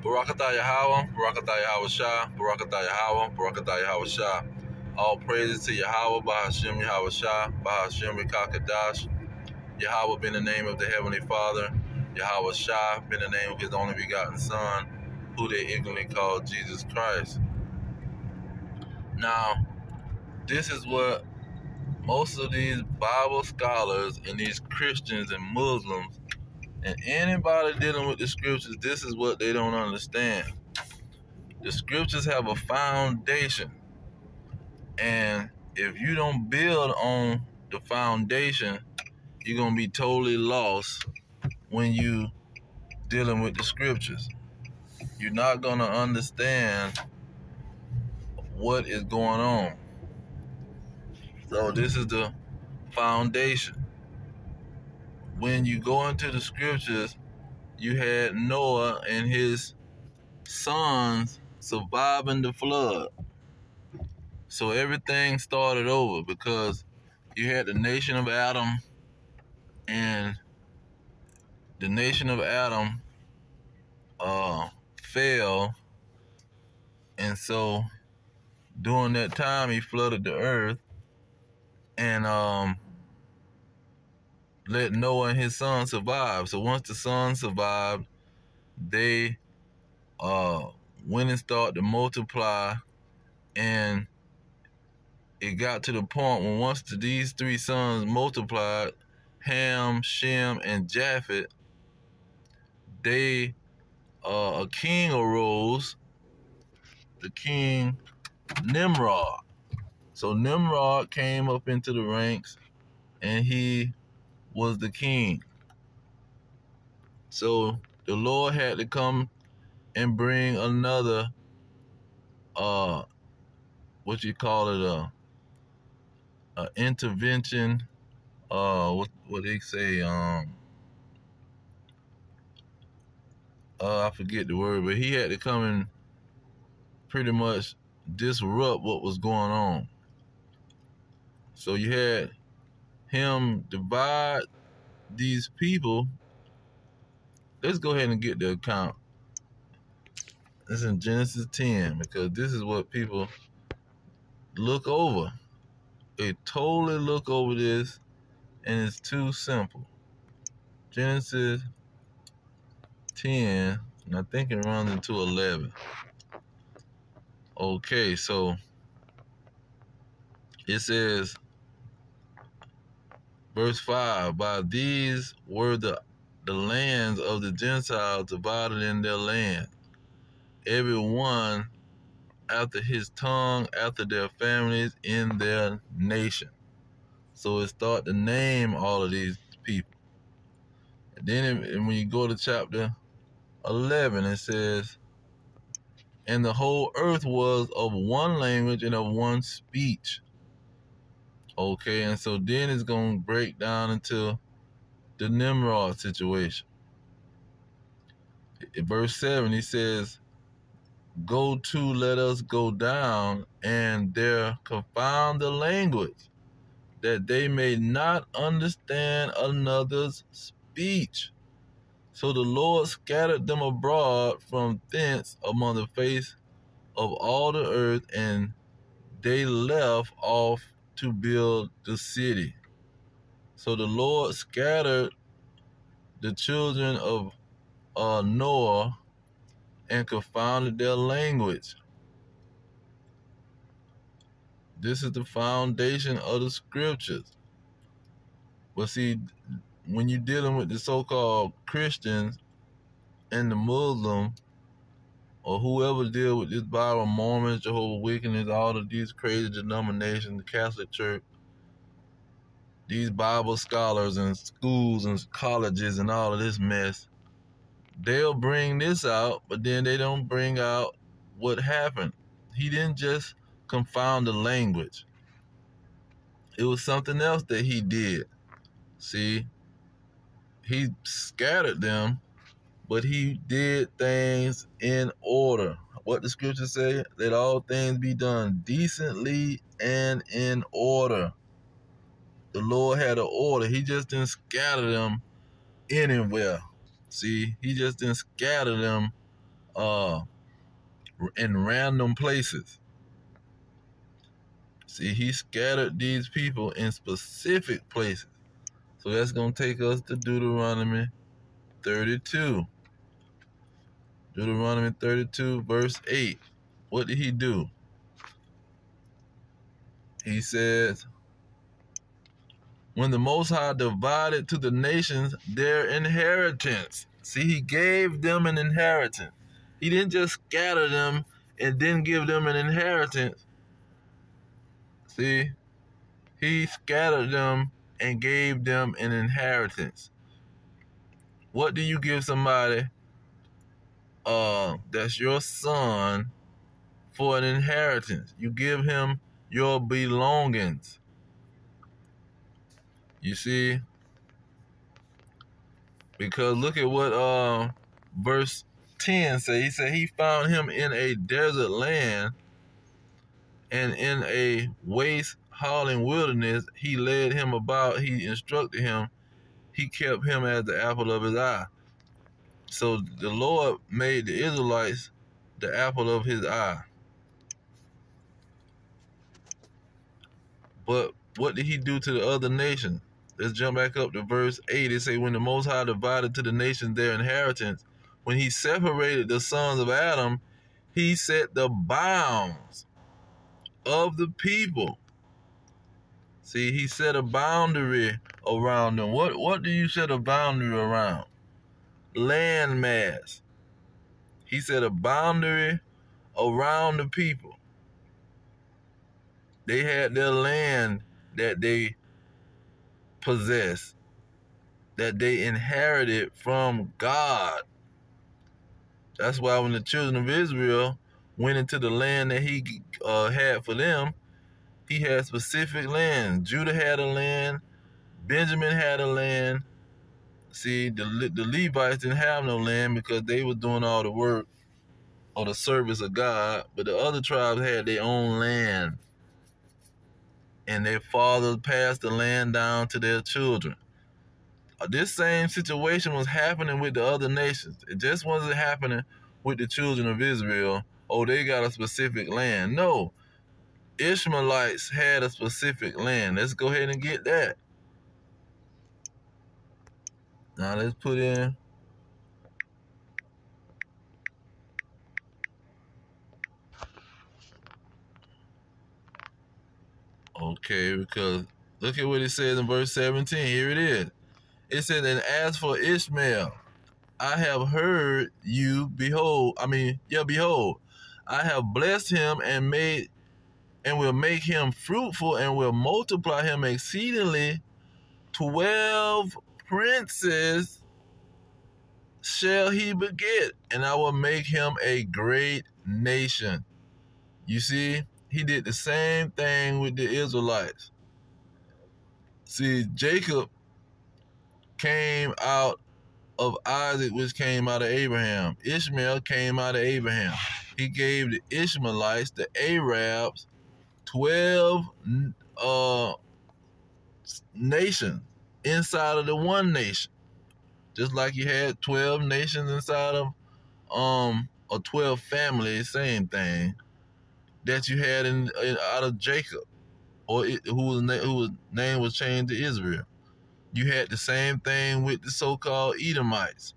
Barakatah Yahweh, Barakatah Yahweh Shah, Barakatah Yahweh, Barakatah Yahweh Shah. All praises to Yahweh, Bahashem Yahweh Shah, Bahashem Rekakadash. Yahweh been the name of the Heavenly Father. Yahweh Shah been the name of His only begotten Son, who they ignorantly call Jesus Christ. Now, this is what most of these Bible scholars and these Christians and Muslims and anybody dealing with the scriptures, this is what they don't understand. The scriptures have a foundation, and if you don't build on the foundation, you're going to be totally lost when you dealing with the scriptures. You're not going to understand what is going on. So this is the foundation. When you go into the scriptures, you had Noah and his sons surviving the flood. So everything started over because you had the nation of Adam, and the nation of Adam fell, and so during that time he flooded the earth and let Noah and his son survive. So once the sons survived, they went and started to multiply, and it got to the point when once these three sons multiplied, Ham, Shem, and Japheth, a king arose, the king Nimrod. So Nimrod came up into the ranks, and he was the king. So the Lord had to come and bring another, what you call it, a intervention. What they say? I forget the word, but he had to come and pretty much disrupt what was going on. So you had him divide these people. Let's go ahead and get the account. It's in Genesis 10, because this is what people look over. They totally look over this, and it's too simple. Genesis 10, and I think it runs into 11. Okay, so it says, verse 5, by these were the lands of the Gentiles divided in their land, every one after his tongue, after their families, in their nation. So it start to name all of these people. And then when you go to chapter 11, it says, and the whole earth was of one language and of one speech. Okay, and so then it's going to break down into the Nimrod situation. In verse 7, he says, go to, let us go down, and there confound the language, that they may not understand another's speech. So the Lord scattered them abroad from thence among the face of all the earth, and they left off to build the city. So the Lord scattered the children of Noah and confounded their language. This is the foundation of the scriptures. But see, when you're dealing with the so-called Christians and the Muslim, or whoever deal with this Bible, Mormons, Jehovah's Witnesses, all of these crazy denominations, the Catholic Church, these Bible scholars and schools and colleges and all of this mess, they'll bring this out, but then they don't bring out what happened. He didn't just confound the language. It was something else that he did. See, he scattered them, but he did things in order. What the scriptures say, let all things be done decently and in order. The Lord had an order. He just didn't scatter them anywhere. See, he just didn't scatter them uh in random places. See, he scattered these people in specific places. So that's going to take us to Deuteronomy 32. Deuteronomy 32, verse 8. What did he do? He says, when the Most High divided to the nations their inheritance. See, he gave them an inheritance. He didn't just scatter them and then give them an inheritance. See, he scattered them and gave them an inheritance. What do you give somebody that's your son for an inheritance? You give him your belongings. You see? Because look at what verse 10 say. He said he found him in a desert land and in a waste howling wilderness. He led him about, he instructed him, he kept him as the apple of his eye. So the Lord made the Israelites the apple of his eye. But what did he do to the other nations? Let's jump back up to verse 8. It say, when the Most High divided to the nations their inheritance, when he separated the sons of Adam, he set the bounds of the people. See, he set a boundary around them. What do you set a boundary around? Land mass. He set a boundary around the people. They had their land that they possessed, that they inherited from God. That's why when the children of Israel went into the land that he had for them, he had specific land. Judah had a land. Benjamin had a land. See, the Levites didn't have no land because they were doing all the work or the service of God. But the other tribes had their own land. And their fathers passed the land down to their children. This same situation was happening with the other nations. It just wasn't happening with the children of Israel. Oh, they got a specific land. No, Ishmaelites had a specific land. Let's go ahead and get that. Now let's put in. Okay, because look at what it says in verse 17. Here it is. It says, and as for Ishmael, I have heard you, behold, I have blessed him and will make him fruitful and will multiply him exceedingly. 12 princes shall he beget, and I will make him a great nation. You see, he did the same thing with the Israelites. See, Jacob came out of Isaac, which came out of Abraham. Ishmael came out of Abraham. He gave the Ishmaelites, the Arabs, 12 nations inside of the one nation. Just like you had 12 nations inside of or 12 families, same thing, that you had out of Jacob, or whose name was changed to Israel. You had the same thing with the so-called Edomites,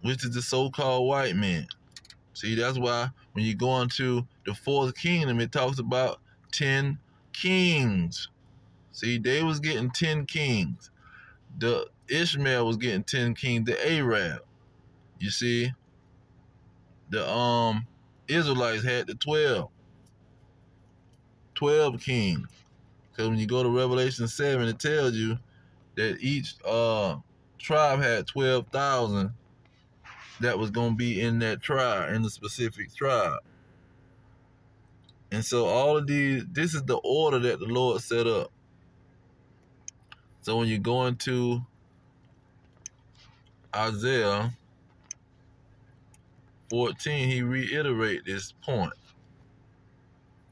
which is the so-called white men. See, that's why when you go into the fourth kingdom, it talks about 10 kings. See, they was getting 10 kings. The Ishmael was getting 10 kings, the Arab. You see, the Israelites had the 12 kings. Because when you go to Revelation 7, it tells you that each tribe had 12,000 that was going to be in that tribe, in the specific tribe. And so all of these, this is the order that the Lord set up. So when you go into Isaiah 14, he reiterates this point.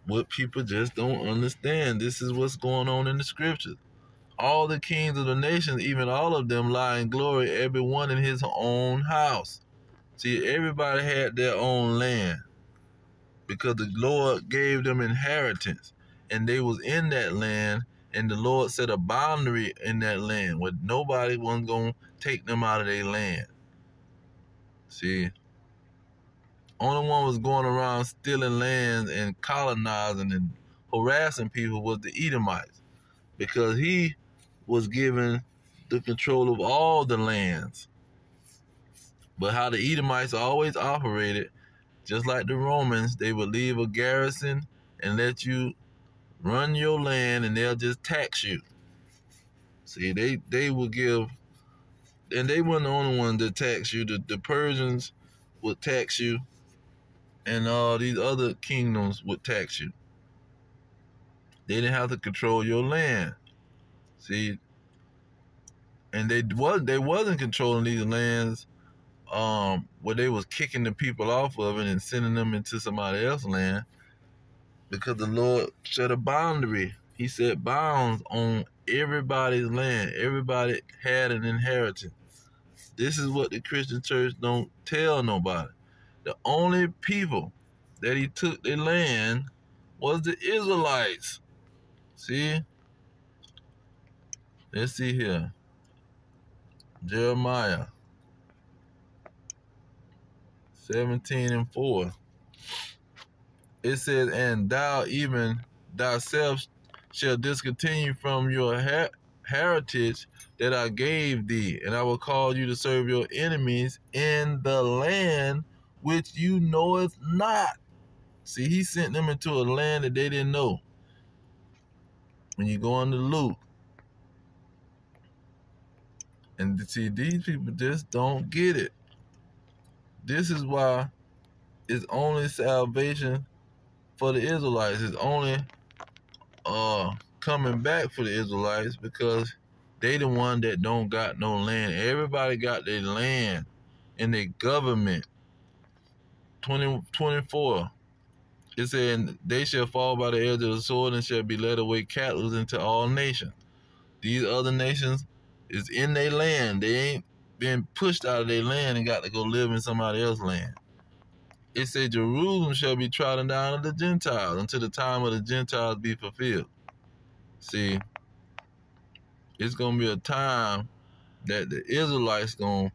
What people just don't understand. This is what's going on in the scriptures. All the kings of the nations, even all of them, lie in glory, every one in his own house. See, everybody had their own land because the Lord gave them inheritance, and they was in that land, and the Lord set a boundary in that land where nobody wasn't gonna take them out of their land. See, only one was going around stealing lands and colonizing and harassing people was the Edomites, because he was given the control of all the lands. But how the Edomites always operated, just like the Romans, they would leave a garrison and let you run your land, and they'll just tax you. See, they would give, and they weren't the only ones that tax you. The Persians would tax you, and all these other kingdoms would tax you. They didn't have to control your land. See, and they wasn't controlling these lands where they was kicking the people off of it and sending them into somebody else's land, because the Lord set a boundary. He set bounds on everybody's land. Everybody had an inheritance. This is what the Christian church don't tell nobody. The only people that he took their land was the Israelites. See? Let's see here. Jeremiah 17:4. It says, and thou even thyself shall discontinue from your heritage that I gave thee, and I will cause you to serve your enemies in the land which you knoweth not. See, he sent them into a land that they didn't know. When you go on the Luke, and see, these people just don't get it. This is why it's only salvation for the Israelites. It's only coming back for the Israelites, because they the one that don't got no land. Everybody got their land and their government. 20:24. It said, they shall fall by the edge of the sword and shall be led away captives into all nations. These other nations is in their land. They ain't been pushed out of their land and got to go live in somebody else's land. It said Jerusalem shall be trodden down of the Gentiles until the time of the Gentiles be fulfilled. See, it's gonna be a time that the Israelites gonna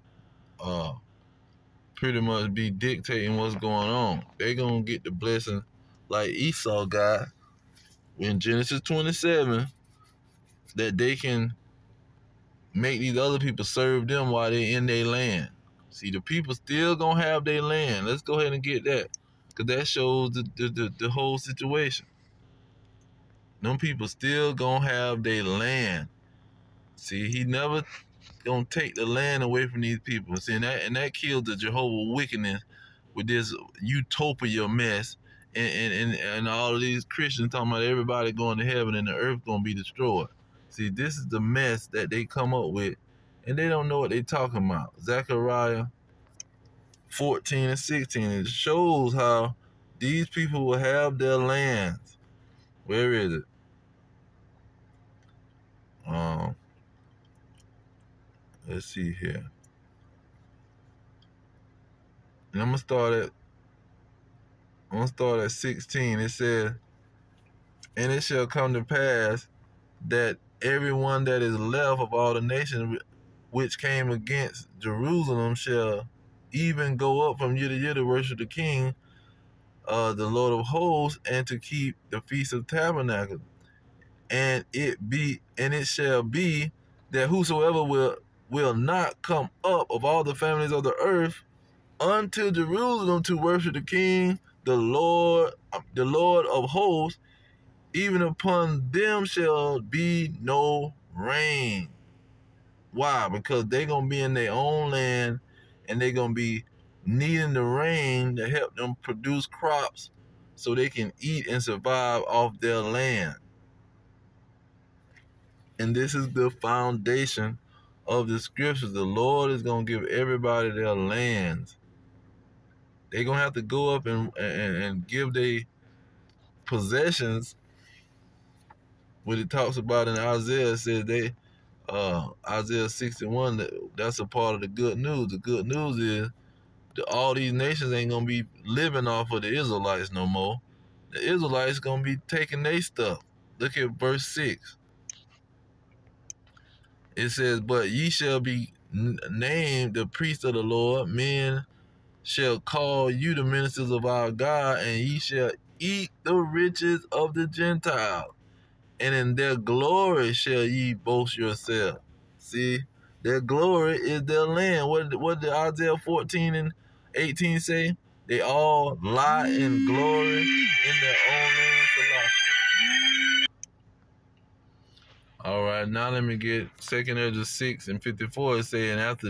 pretty much be dictating what's going on. They gonna get the blessing like Esau got in Genesis 27, that they can make these other people serve them while they in their land. See, the people still gonna have their land. Let's go ahead and get that, because that shows the whole situation. Them people still gonna have their land. See, he never gonna take the land away from these people. See, and that kills the Jehovah wickedness with this utopia mess, and all of these Christians talking about everybody going to heaven and the earth gonna be destroyed. See, this is the mess that they come up with, and they don't know what they talking about. Zechariah 14:16. It shows how these people will have their lands. Where is it? Let's see here. And I'm gonna start at 16. It says, and it shall come to pass that everyone that is left of all the nations which came against Jerusalem shall even go up from year to year to worship the King, the Lord of hosts, and to keep the Feast of Tabernacles. And it shall be that whosoever will not come up of all the families of the earth unto Jerusalem to worship the King, the Lord of hosts, even upon them shall be no rain. Why? Because they're going to be in their own land, and they're going to be needing the rain to help them produce crops so they can eat and survive off their land. And this is the foundation of the scriptures. The Lord is going to give everybody their lands. They're going to have to go up and give their possessions. What it talks about in Isaiah, it says Isaiah 61, that's a part of the good news. The good news is all these nations ain't gonna be living off of the Israelites no more. The Israelites gonna be taking their stuff. Look at verse 6. It says, "But ye shall be named the priests of the Lord. Men shall call you the ministers of our God, and ye shall eat the riches of the Gentiles, and in their glory shall ye boast yourselves." See, their glory is their land. What did Isaiah 14 and 18 say? They all lie in glory in their own land. All right, now let me get 2 Ezra 6 and 54. It's saying, after